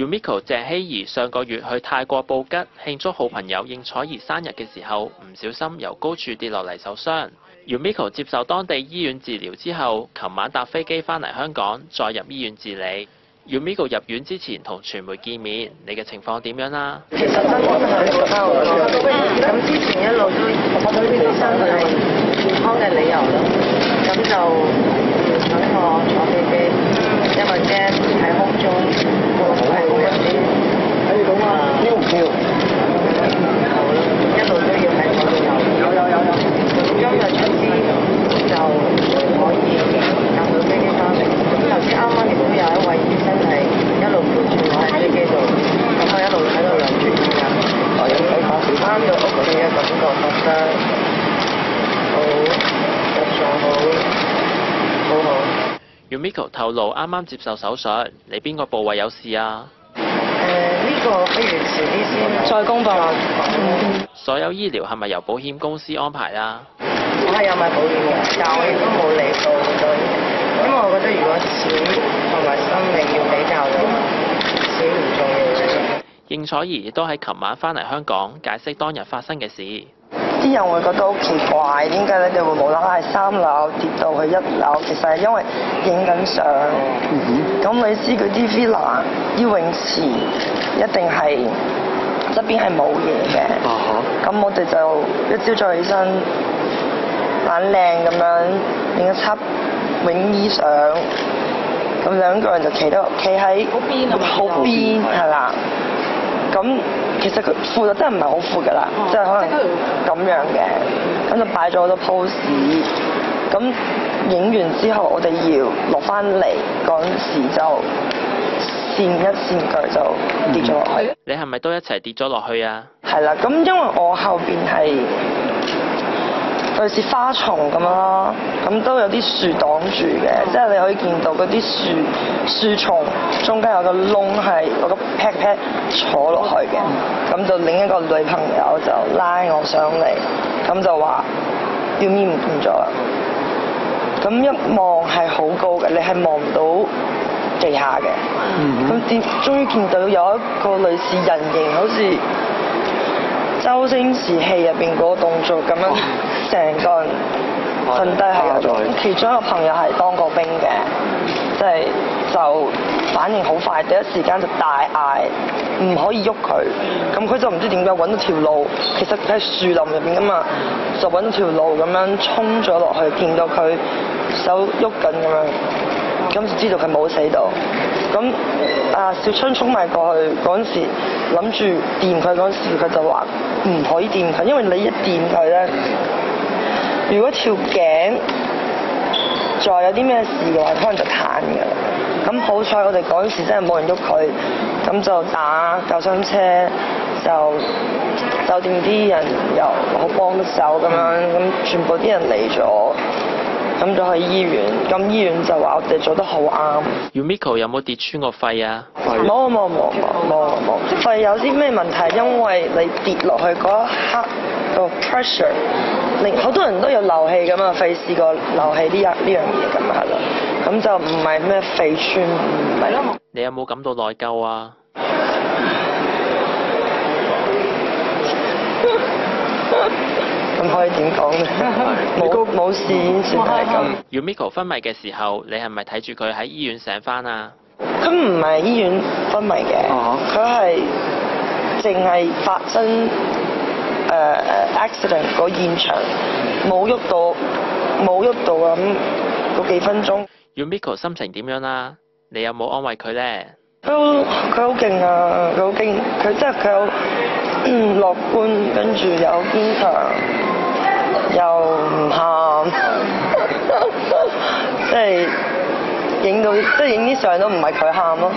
Yumiko 謝希怡上個月去泰國布吉慶祝好朋友應采兒生日嘅時候，唔小心由高處跌落嚟受傷。Yumiko 接受當地醫院治療之後，琴晚搭飛機返嚟香港，再入醫院治理。Yumiko 入院之前同傳媒見面，你嘅情況點樣啦？其實真係好咁之前一路都醫生係健康嘅理由咯，咁就唔想我坐飛機，因為驚喺空中係冇一啲飄唔飄？好啦，一路都要喺嗰度有。今日出資就可以搭到飛機翻嚟。頭先啱啱亦都有一位醫生係一路陪住我喺飛機度，咁我一路喺度諗住點樣。翻到屋企嘅感覺覺得好入咗好好。Yumiko 透露啱啱接受手術，你邊個部位有事啊？呢個不如遲啲先再公佈啦。所有醫療係咪由保險公司安排啦？我係有買保險嘅，但我亦都冇理到好多嘢，因為我覺得如果錢同埋生命要比較嘅話，錢唔重要嘅。應采兒都喺琴晚返嚟香港解釋當日發生嘅事。啲人會覺得好奇怪，點解你哋會無啦啦喺3樓跌到去1樓？其實係因為影緊相。咁你知嗰啲 villa 啲泳池一定係側邊係冇嘢嘅。咁我哋就一朝早起身，懶靚咁樣影一輯泳衣相。咁兩個人就企喺好邊係啦。咁其實佢褲就真係唔係好褲㗎啦，即係可能咁樣嘅，咁就擺咗好多 pose。咁影完之後，我哋要落翻嚟嗰陣時就跣一跣腳就跌咗落去。你係咪都一齊跌咗落去啊？係啦，咁因為我後邊係類似花叢咁樣咯，咁都有啲樹擋住嘅，即係你可以見到嗰啲樹叢中間有個窿係嗰個 pat 坐落去嘅，咁就另一個女朋友就拉我上嚟，咁就話要面唔見咗啦。咁一望係好高嘅，你係望唔到地下嘅。咁終於見到有一個類似人形，好似周星馳戲入邊嗰個動作咁樣，成個人瞓低喺度。其中一個朋友係當過兵嘅，即係就反應好快，第一時間就大嗌唔可以喐佢。咁佢就唔知點解揾到條路，其實喺樹林入邊噶嘛，就揾到條路咁樣衝咗落去，見到佢手喐緊咁樣，咁就知道佢冇死到。咁小春衝埋過去嗰陣時，諗住掂佢嗰陣時，佢就話唔可以掂佢，因為你一掂佢咧，如果條頸再有啲咩事嘅話，可能就癱㗎啦。咁好彩我哋嗰陣時真係冇人喐佢，咁就打救傷車，就酒店啲人又好幫得手咁樣，咁全部啲人嚟咗。咁就去醫院，咁醫院就話我哋做得好啱。Yumiko 有冇跌穿個肺啊？冇，肺有啲咩問題？因為你跌落去嗰一刻個 pressure， 令好多人都有漏氣㗎嘛，肺試過漏氣呢樣嘢咁係咯。咁就唔係咩肺穿，唔係咯。你有冇感到內疚啊？咁可以點講咧？冇事已經算係咁。Yumiko 昏迷嘅時候，你係咪睇住佢喺醫院醒翻啊？佢唔係醫院昏迷嘅，佢係淨係發生accident 嗰現場，冇喐到咁嗰幾分鐘。Yumiko 心情點樣啊？你有冇安慰佢咧？佢好勁啊！佢好勁，佢好樂觀，跟住又堅強，又唔喊，即係影啲相都唔係佢喊咯。